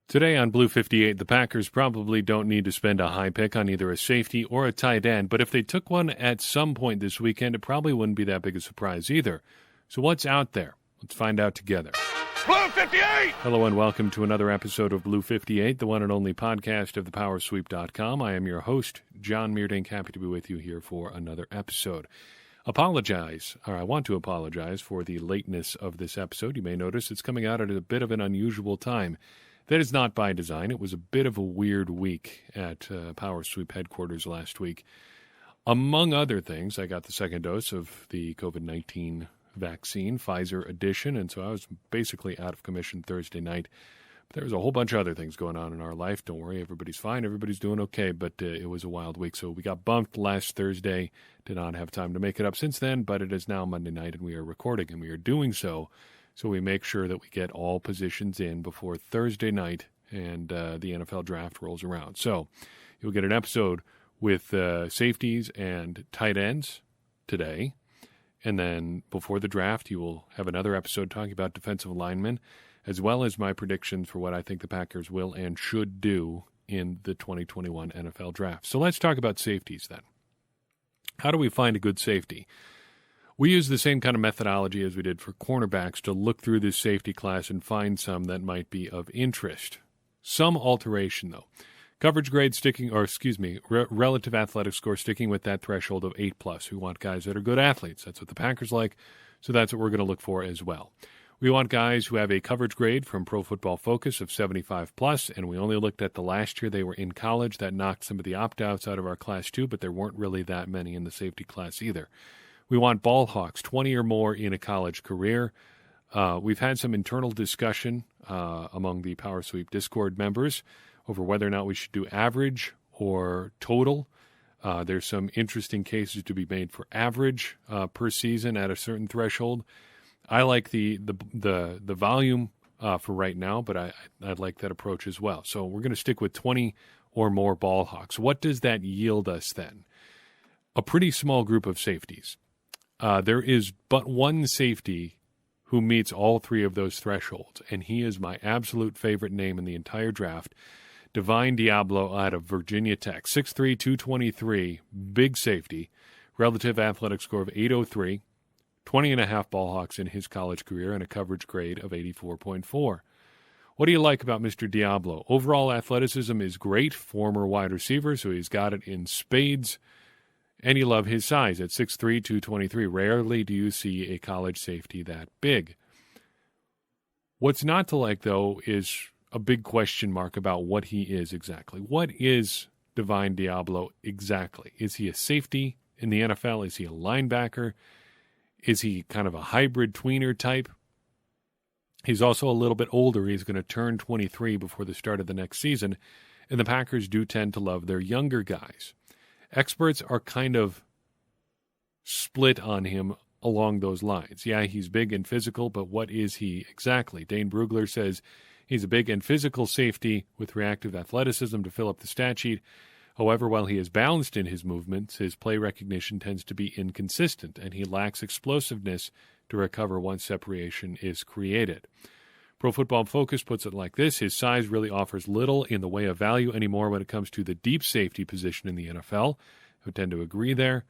Today on Blue 58, the Packers probably don't need to spend a high pick on either a safety or a tight end, but if they took one at some point this weekend, it probably wouldn't be that big a surprise either. So what's out there? Let's find out together. Blue 58! Hello and welcome to another episode of Blue 58, the one and only podcast of thepowersweep.com. I am your host, John Meerdink, happy to be with you here for another episode. I want to apologize for the lateness of this episode. You may notice it's coming out at a bit of an unusual time. That is not by design. It was a bit of a weird week at Power Sweep headquarters last week. Among other things, I got the second dose of the COVID-19 vaccine, Pfizer edition, and so I was basically out of commission Thursday night. But there was a whole bunch of other things going on in our life. Don't worry, everybody's fine. Everybody's doing okay, but it was a wild week. So we got bumped last Thursday. Did not have time to make it up since then, but it is now Monday night, and we are recording, and we are doing so we make sure that we get all positions in before Thursday night and the NFL draft rolls around. So you'll get an episode with safeties and tight ends today. And then before the draft, you will have another episode talking about defensive linemen, as well as my predictions for what I think the Packers will and should do in the 2021 NFL draft. So let's talk about safeties then. How do we find a good safety? We use the same kind of methodology as we did for cornerbacks to look through this safety class and find some that might be of interest. Some alteration, though. Coverage grade relative athletic score sticking with that threshold of 8+. We want guys that are good athletes. That's what the Packers like, so that's what we're going to look for as well. We want guys who have a coverage grade from Pro Football Focus of 75+, and we only looked at the last year they were in college. That knocked some of the opt-outs out of our class too, but there weren't really that many in the safety class either. We want ball hawks, 20 or more in a college career. We've had some internal discussion among the Power Sweep Discord members over whether or not we should do average or total. There's some interesting cases to be made for average per season at a certain threshold. I like the volume for right now, but I'd like that approach as well. So we're going to stick with 20 or more ball hawks. What does that yield us then? A pretty small group of safeties. There is but one safety who meets all three of those thresholds, and he is my absolute favorite name in the entire draft, Diablo out of Virginia Tech. 6'3", 223, big safety, relative athletic score of 803, 20.5 ball hawks in his college career, and a coverage grade of 84.4. What do you like about Mr. Diablo? Overall athleticism is great, former wide receiver, so he's got it in spades. And you love his size at 6'3", 223. Rarely do you see a college safety that big. What's not to like, though, is a big question mark about what he is exactly. What is Diablo exactly? Is he a safety in the NFL? Is he a linebacker? Is he kind of a hybrid tweener type? He's also a little bit older. He's going to turn 23 before the start of the next season, and the Packers do tend to love their younger guys. Experts are kind of split on him along those lines. Yeah, he's big and physical, but what is he exactly? Dane Brugler says he's a big and physical safety with reactive athleticism to fill up the stat sheet. However, while he is balanced in his movements, his play recognition tends to be inconsistent, and he lacks explosiveness to recover once separation is created. Pro Football Focus puts it like this: his size really offers little in the way of value anymore when it comes to the deep safety position in the NFL. I would tend to agree there.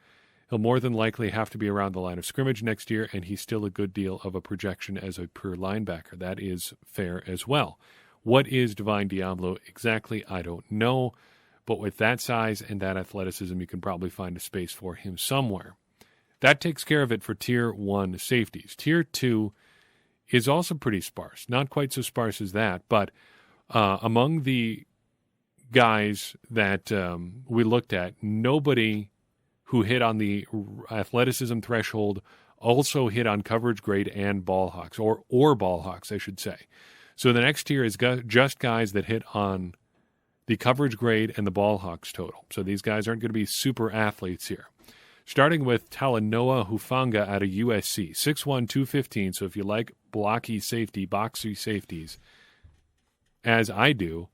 He'll more than likely have to be around the line of scrimmage next year, and he's still a good deal of a projection as a pure linebacker. That is fair as well. What is Diablo exactly? I don't know. But with that size and that athleticism, you can probably find a space for him somewhere. That takes care of it for Tier 1 safeties. Tier 2 is also pretty sparse. Not quite so sparse as that, but among the guys that we looked at, nobody who hit on the athleticism threshold also hit on coverage grade and ball hawks, or ball hawks, I should say. So the next tier is just guys that hit on the coverage grade and the ball hawks total. So these guys aren't going to be super athletes here. Starting with Talanoa Hufanga out of USC, 6'1", 215. So if you like blocky safety, boxy safeties, as I do,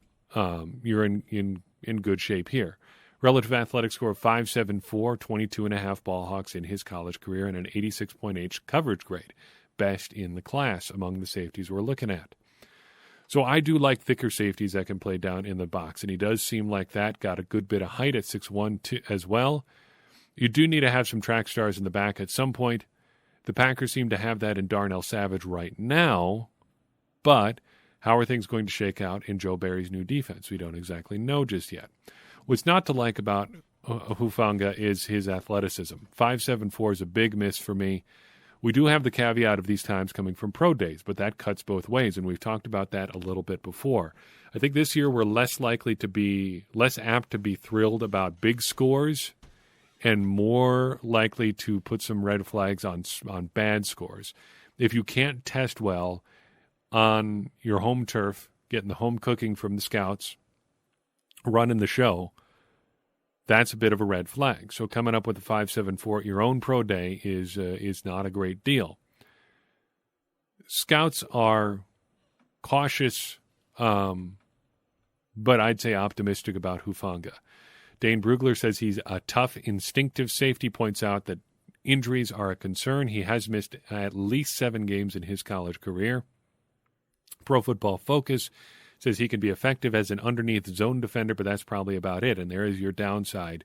you're in good shape here. Relative athletic score of 5.74, 22.5 ball hawks in his college career, and an 86.8 coverage grade, best in the class among the safeties we're looking at. So I do like thicker safeties that can play down in the box, and he does seem like that. Got a good bit of height at 6'1" as well. You do need to have some track stars in the back at some point. The Packers seem to have that in Darnell Savage right now, but how are things going to shake out in Joe Barry's new defense? We don't exactly know just yet. What's not to like about Hufanga is his athleticism. 5'7" is a big miss for me. We do have the caveat of these times coming from pro days, but that cuts both ways, and we've talked about that a little bit before. I think this year we're less apt to be thrilled about big scores and more likely to put some red flags on bad scores. If you can't test well on your home turf, getting the home cooking from the scouts, running the show, that's a bit of a red flag. So coming up with a 5.74 at your own pro day is not a great deal. Scouts are cautious, but I'd say optimistic about Hufanga. Dane Brugler says he's a tough, instinctive safety, points out that injuries are a concern. He has missed at least 7 games in his college career. Pro Football Focus says he can be effective as an underneath zone defender, but that's probably about it. And there is your downside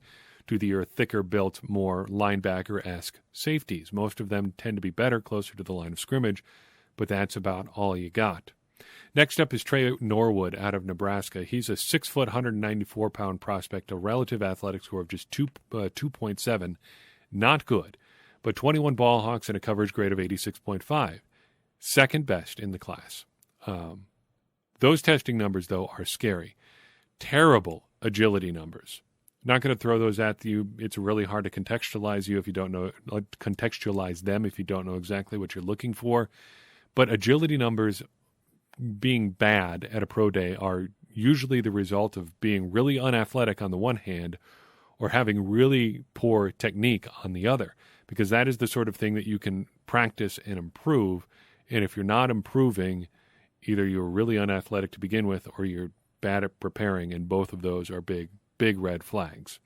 to your thicker-built, more linebacker-esque safeties. Most of them tend to be better closer to the line of scrimmage, but that's about all you got. Next up is Trey Norwood out of Nebraska. He's a 6 foot, 194-pound prospect, a relative athletic score of just 2.7. Not good, but 21 ball hawks and a coverage grade of 86.5. Second best in the class. Those testing numbers, though, are scary. Terrible agility numbers. Not going to throw those at you. It's really hard to contextualize them if you don't know exactly what you're looking for. But agility numbers being bad at a pro day are usually the result of being really unathletic on the one hand or having really poor technique on the other, because that is the sort of thing that you can practice and improve. And if you're not improving, either you're really unathletic to begin with or you're bad at preparing, and both of those are big red flags.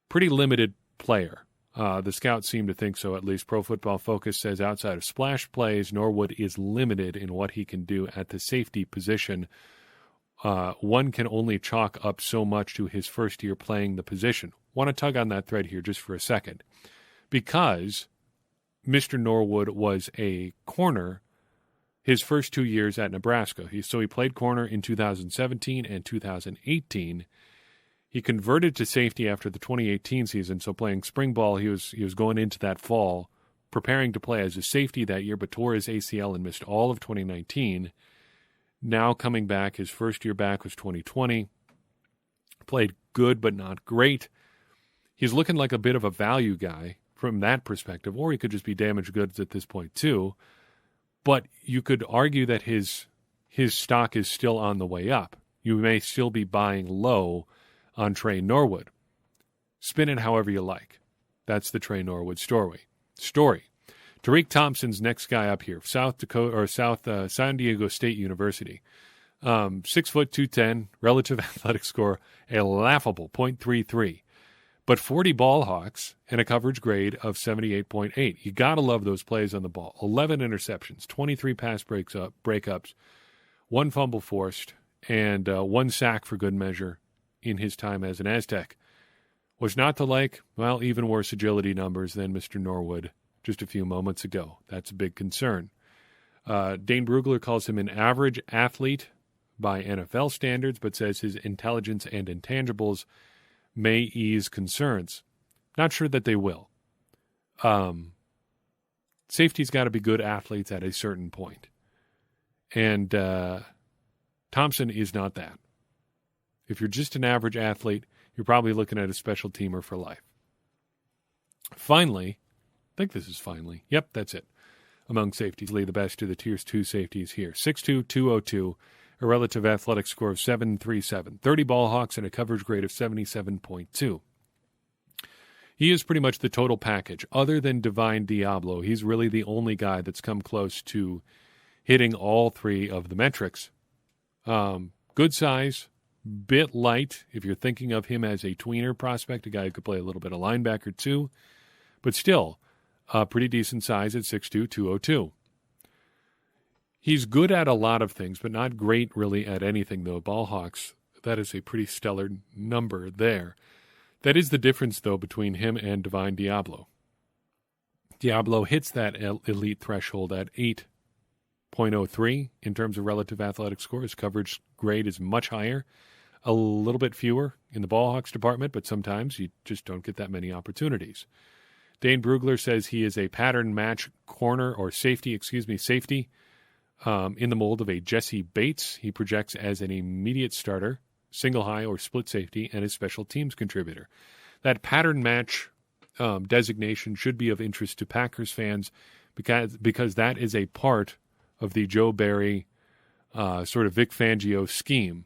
Pretty limited player. The scouts seem to think so, at least. Pro Football Focus says outside of splash plays, Norwood is limited in what he can do at the safety position. One can only chalk up so much to his first year playing the position. Want to tug on that thread here just for a second, because Mr. Norwood was a corner his first 2 years at Nebraska. He played corner in 2017 and 2018. He converted to safety after the 2018 season, so playing spring ball, he was going into that fall, preparing to play as a safety that year, but tore his ACL and missed all of 2019. Now coming back, his first year back was 2020. Played good, but not great. He's looking like a bit of a value guy from that perspective, or he could just be damaged goods at this point too. But you could argue that his stock is still on the way up. You may still be buying low on Trey Norwood. Spin it however you like. That's the Trey Norwood story. Tariq Thompson's next guy up here, San Diego State University. 6 foot 210, relative athletic score, a laughable .33. But 40 ball hawks and a coverage grade of 78.8. You got to love those plays on the ball. 11 interceptions, 23 pass breakups, 1 fumble forced, and 1 sack for good measure in his time as an Aztec. Was not to like, well, even worse agility numbers than Mr. Norwood just a few moments ago. That's a big concern. Dane Brugler calls him an average athlete by NFL standards, but says his intelligence and intangibles may ease concerns. Not sure that they will. Safety's got to be good athletes at a certain point. And Thompson is not that. If you're just an average athlete, you're probably looking at a special teamer for life. Finally, I think this is finally. Yep, that's it. Among safeties, the best to the Tier 2 safeties here. 6'2", 202, a relative athletic score of 7.37, 30 ball hawks, and a coverage grade of 77.2. He is pretty much the total package. Other than Divine Diablo, he's really the only guy that's come close to hitting all 3 of the metrics. Good size, bit light if you're thinking of him as a tweener prospect, a guy who could play a little bit of linebacker too, but still pretty decent size at 6'2", 202. He's good at a lot of things, but not great really at anything, though. Ball hawks, that is a pretty stellar number there. That is the difference, though, between him and Divine Diablo. Diablo hits that elite threshold at 8.03 in terms of relative athletic score. His coverage grade is much higher, a little bit fewer in the ball hawks department, but sometimes you just don't get that many opportunities. Dane Brugler says he is a pattern match corner or safety in the mold of a Jesse Bates. He projects as an immediate starter, single high or split safety, and a special teams contributor. That pattern match designation should be of interest to Packers fans because that is a part of the Joe Barry sort of Vic Fangio scheme.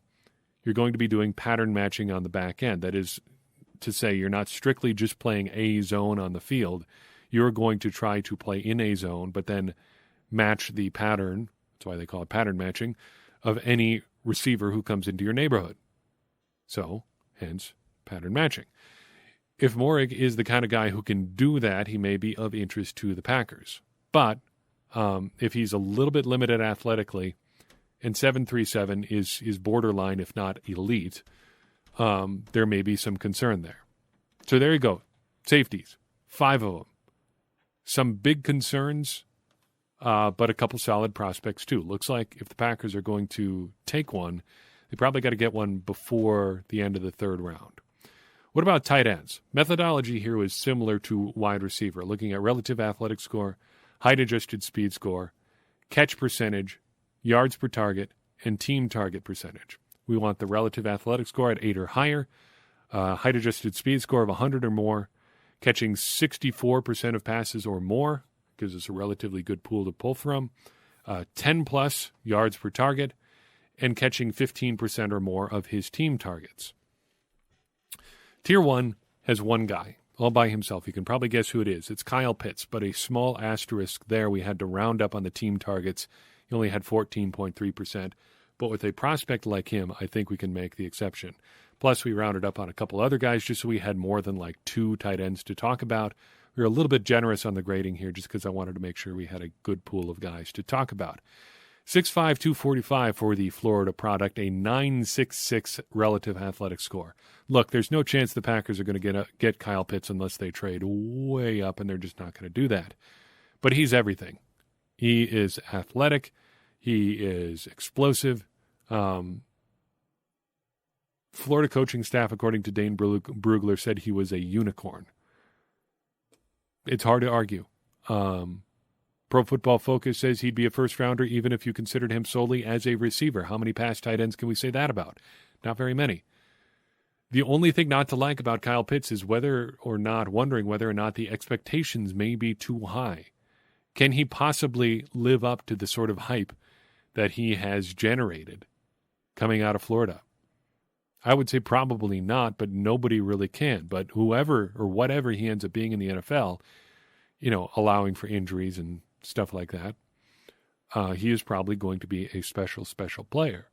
You're going to be doing pattern matching on the back end. That is to say, you're not strictly just playing a zone on the field. You're going to try to play in a zone, but then match the pattern, that's why they call it pattern matching, of any receiver who comes into your neighborhood. So, hence, pattern matching. If Moehrig is the kind of guy who can do that, he may be of interest to the Packers. But if he's a little bit limited athletically, and 7.37 is borderline, if not elite, there may be some concern there. So there you go. Safeties, 5 of them. Some big concerns, but a couple solid prospects too. Looks like if the Packers are going to take one, they probably got to get one before the end of the third round. What about tight ends? Methodology here is similar to wide receiver, looking at relative athletic score, height-adjusted speed score, catch percentage, yards per target, and team target percentage. We want the relative athletic score at 8 or higher, height-adjusted speed score of 100 or more, catching 64% of passes or more, gives us a relatively good pool to pull from, 10-plus yards per target, and catching 15% or more of his team targets. Tier 1 has one guy, all by himself. You can probably guess who it is. It's Kyle Pitts, but a small asterisk there. We had to round up on the team targets. He only had 14.3%. But with a prospect like him, I think we can make the exception. Plus, we rounded up on a couple other guys just so we had more than like 2 tight ends to talk about. We were a little bit generous on the grading here just because I wanted to make sure we had a good pool of guys to talk about. 6'5", 245 for the Florida product, a 9.66 relative athletic score. Look, there's no chance the Packers are going to get Kyle Pitts unless they trade way up, and they're just not going to do that. But he's everything. He is athletic. He is explosive. Florida coaching staff, according to Dane Brugler, said he was a unicorn. It's hard to argue. Pro Football Focus says he'd be a first-rounder even if you considered him solely as a receiver. How many past tight ends can we say that about? Not very many. The only thing not to like about Kyle Pitts is wondering whether or not the expectations may be too high. Can he possibly live up to the sort of hype that he has generated coming out of Florida? I would say probably not, but nobody really can. But whoever or whatever he ends up being in the NFL, allowing for injuries and stuff like that, he is probably going to be a special player.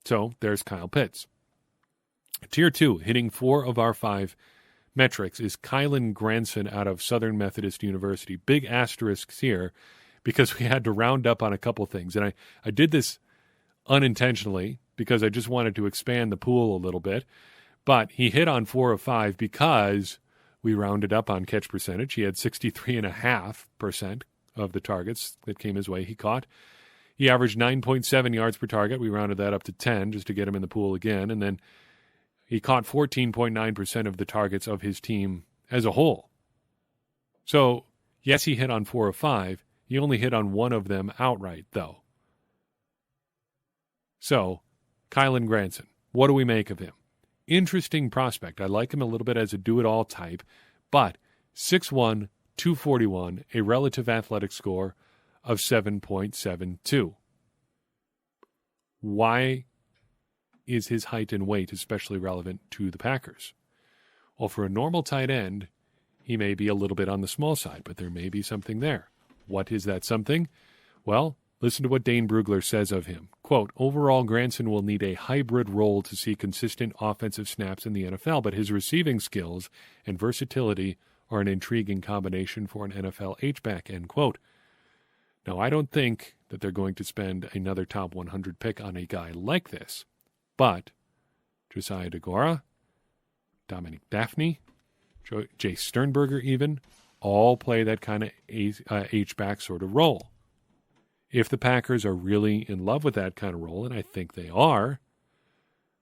So there's Kyle Pitts. Tier 2, hitting 4 of our 5 metrics, is Kylan Granson out of Southern Methodist University. Big asterisks here because we had to round up on a couple things. And I did this unintentionally because I just wanted to expand the pool a little bit. But he hit on 4 of 5 because we rounded up on catch percentage. He had 63.5% of the targets that came his way he caught. He averaged 9.7 yards per target. We rounded that up to 10 just to get him in the pool again. And then he caught 14.9% of the targets of his team as a whole. So, yes, he hit on 4 of 5. He only hit on 1 of them outright, though. So, Kylan Granson, what do we make of him? Interesting prospect. I like him a little bit as a do-it-all type, but 6'1", 241, a relative athletic score of 7.72. Why is his height and weight especially relevant to the Packers? Well, for a normal tight end, he may be a little bit on the small side, but there may be something there. What is that something? Well, listen to what Dane Brugler says of him. Quote, overall, Granson will need a hybrid role to see consistent offensive snaps in the NFL, but his receiving skills and versatility are an intriguing combination for an NFL H-back, end quote. Now, I don't think that they're going to spend another top 100 pick on a guy like this, but Josiah DeGora, Dominic Daphne, Jay Sternberger even, all play that kind of H-back sort of role. If the Packers are really in love with that kind of role, and I think they are,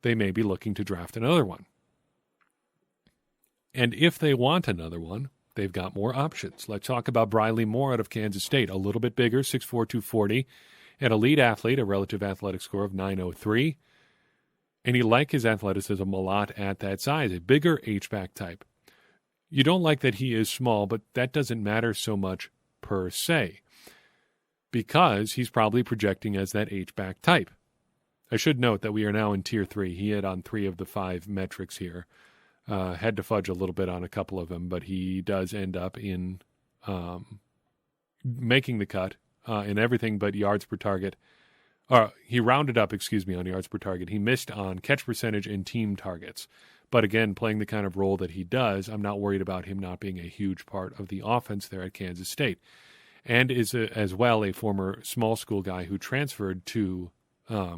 they may be looking to draft another one. And if they want another one, they've got more options. Let's talk about Briley Moore out of Kansas State. A little bit bigger, 6'4", 240. An elite athlete, a relative athletic score of 903. And you like his athleticism a lot at that size, a bigger H-back type. You don't like that he is small, but that doesn't matter so much per se, because he's probably projecting as that H-back type. I should note that we are now in Tier 3. He hit on 3 of the 5 metrics here. Had to fudge a little bit on a couple of them, but he does end up in making the cut in everything but yards per target. He rounded up, on yards per target. He missed on catch percentage and team targets. But again, playing the kind of role that he does, I'm not worried about him not being a huge part of the offense there at Kansas State. And is as well a former small school guy who transferred to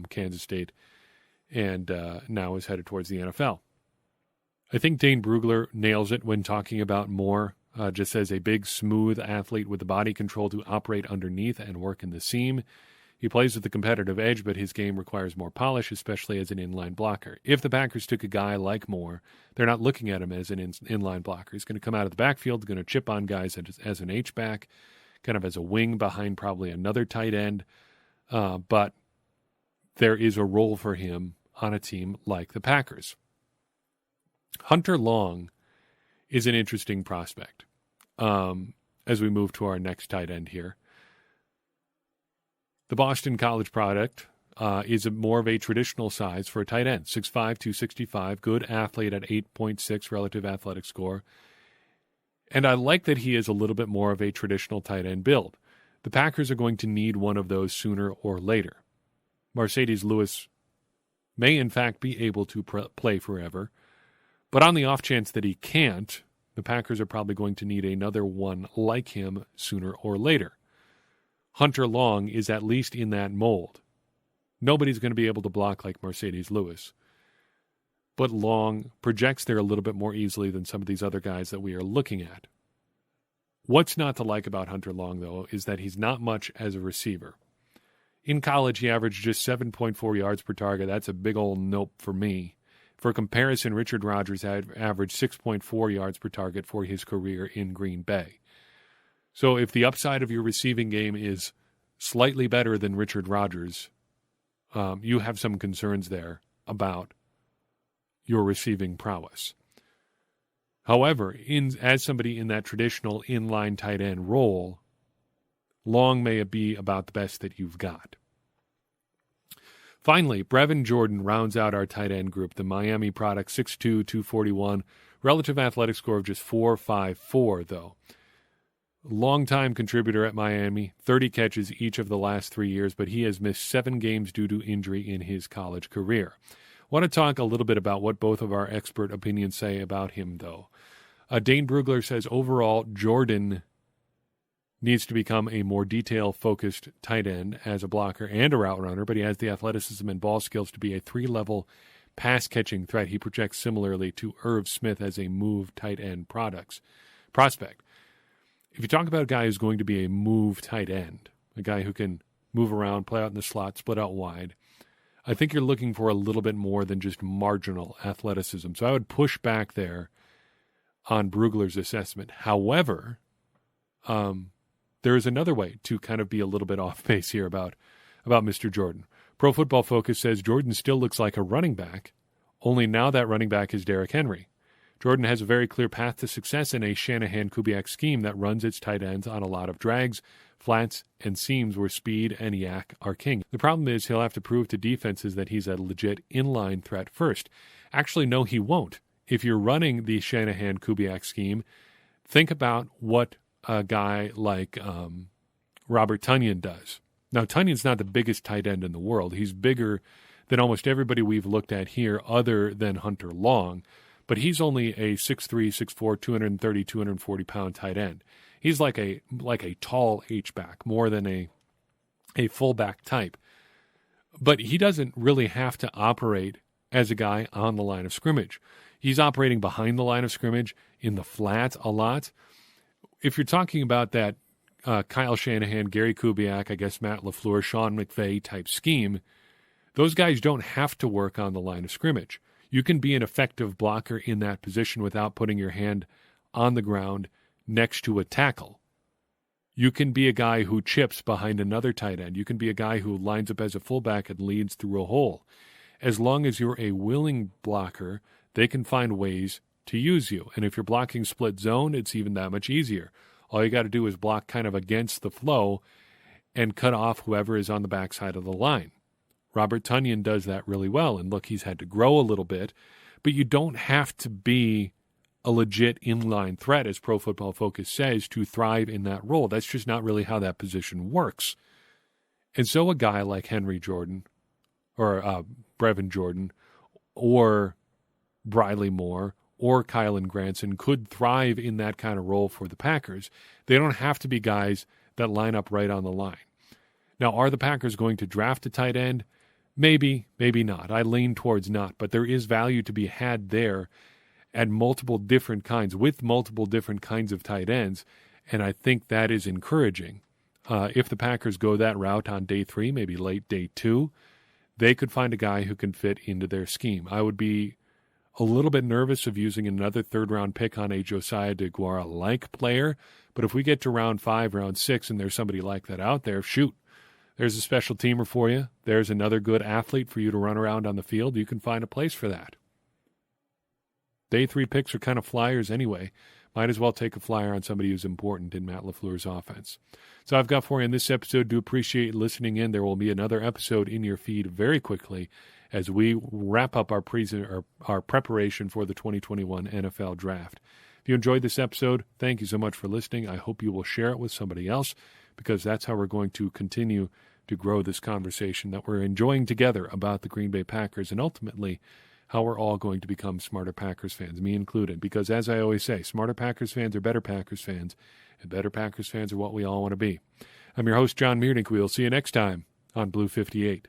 Kansas State and now is headed towards the NFL. I think Dane Brugler nails it when talking about Moore, just as a big, smooth athlete with the body control to operate underneath and work in the seam. He plays with the competitive edge, but his game requires more polish, especially as an inline blocker. If the Packers took a guy like Moore, they're not looking at him as an inline blocker. He's going to come out of the backfield, going to chip on guys as an H-back, kind of as a wing behind probably another tight end. But there is a role for him on a team like the Packers. Hunter Long is an interesting prospect as we move to our next tight end here. The Boston College product is more of a traditional size for a tight end, 6'5", 265, good athlete at 8.6 relative athletic score. And I like that he is a little bit more of a traditional tight end build. The Packers are going to need one of those sooner or later. Mercedes Lewis may, in fact, be able to play forever. But on the off chance that he can't, the Packers are probably going to need another one like him sooner or later. Hunter Long is at least in that mold. Nobody's going to be able to block like Mercedes Lewis. But Long projects there a little bit more easily than some of these other guys that we are looking at. What's not to like about Hunter Long, though, is that he's not much as a receiver. In college, he averaged just 7.4 yards per target. That's a big old nope for me. For comparison, Richard Rodgers had averaged 6.4 yards per target for his career in Green Bay. So if the upside of your receiving game is slightly better than Richard Rodgers, you have some concerns there about your receiving prowess. However, as somebody in that traditional inline tight end role, Long may be about the best that you've got. Finally, Brevin Jordan rounds out our tight end group. The Miami product, 6'2", 241, relative athletic score of just 4.54, though. Longtime contributor at Miami, 30 catches each of the last 3 years, but he has missed 7 games due to injury in his college career. I want to talk a little bit about what both of our expert opinions say about him, though. Dane Brugler says overall, Jordan needs to become a more detail-focused tight end as a blocker and a route runner, but he has the athleticism and ball skills to be a 3-level pass-catching threat. He projects similarly to Irv Smith as a move tight end prospect. If you talk about a guy who's going to be a move tight end, a guy who can move around, play out in the slot, split out wide, I think you're looking for a little bit more than just marginal athleticism. So I would push back there on Brugler's assessment. However, there is another way to kind of be a little bit off base here about Mr. Jordan. Pro Football Focus says Jordan still looks like a running back, only now that running back is Derrick Henry. Jordan has a very clear path to success in a Shanahan-Kubiak scheme that runs its tight ends on a lot of drags, flats, and seams where speed and yak are king. The problem is he'll have to prove to defenses that he's a legit inline threat first. Actually, no, he won't. If you're running the Shanahan-Kubiak scheme, think about what a guy like Robert Tonyan does. Now, Tunyan's not the biggest tight end in the world. He's bigger than almost everybody we've looked at here other than Hunter Long. But he's only a 6'3", 6'4", 230, 240-pound tight end. He's like a tall H-back more than a a fullback type. But he doesn't really have to operate as a guy on the line of scrimmage. He's operating behind the line of scrimmage in the flat a lot. If you're talking about that Kyle Shanahan, Gary Kubiak, I guess Matt LaFleur, Sean McVay type scheme, those guys don't have to work on the line of scrimmage. You can be an effective blocker in that position without putting your hand on the ground next to a tackle. You can be a guy who chips behind another tight end. You can be a guy who lines up as a fullback and leads through a hole. As long as you're a willing blocker, they can find ways to use you. And if you're blocking split zone, it's even that much easier. All you got to do is block kind of against the flow and cut off whoever is on the backside of the line. Robert Tonyan does that really well. And look, he's had to grow a little bit, but you don't have to be a legit inline threat, as Pro Football Focus says, to thrive in that role. That's just not really how that position works. And so a guy like Henry Jordan, or Brevin Jordan, or Briley Moore, or Kylan Granson could thrive in that kind of role for the Packers. They don't have to be guys that line up right on the line. Now, are the Packers going to draft a tight end? Maybe, maybe not. I lean towards not, but there is value to be had there at multiple different kinds, with multiple different kinds of tight ends, and I think that is encouraging. If the Packers go that route on day 3, maybe late day 2, they could find a guy who can fit into their scheme. I would be a little bit nervous of using another third-round pick on a Josiah DeGuara-like player, but if we get to round 5, round 6, and there's somebody like that out there, shoot, there's a special teamer for you. There's another good athlete for you to run around on the field. You can find a place for that. Day 3 picks are kind of flyers anyway. Might as well take a flyer on somebody who's important in Matt LaFleur's offense. So I've got for you in this episode. Do appreciate listening in. There will be another episode in your feed very quickly as we wrap up our preparation for the 2021 NFL Draft. If you enjoyed this episode, thank you so much for listening. I hope you will share it with somebody else, because that's how we're going to continue to grow this conversation that we're enjoying together about the Green Bay Packers, and ultimately how we're all going to become smarter Packers fans, me included. Because as I always say, smarter Packers fans are better Packers fans, and better Packers fans are what we all want to be. I'm your host, John Meerdink. We'll see you next time on Blue 58.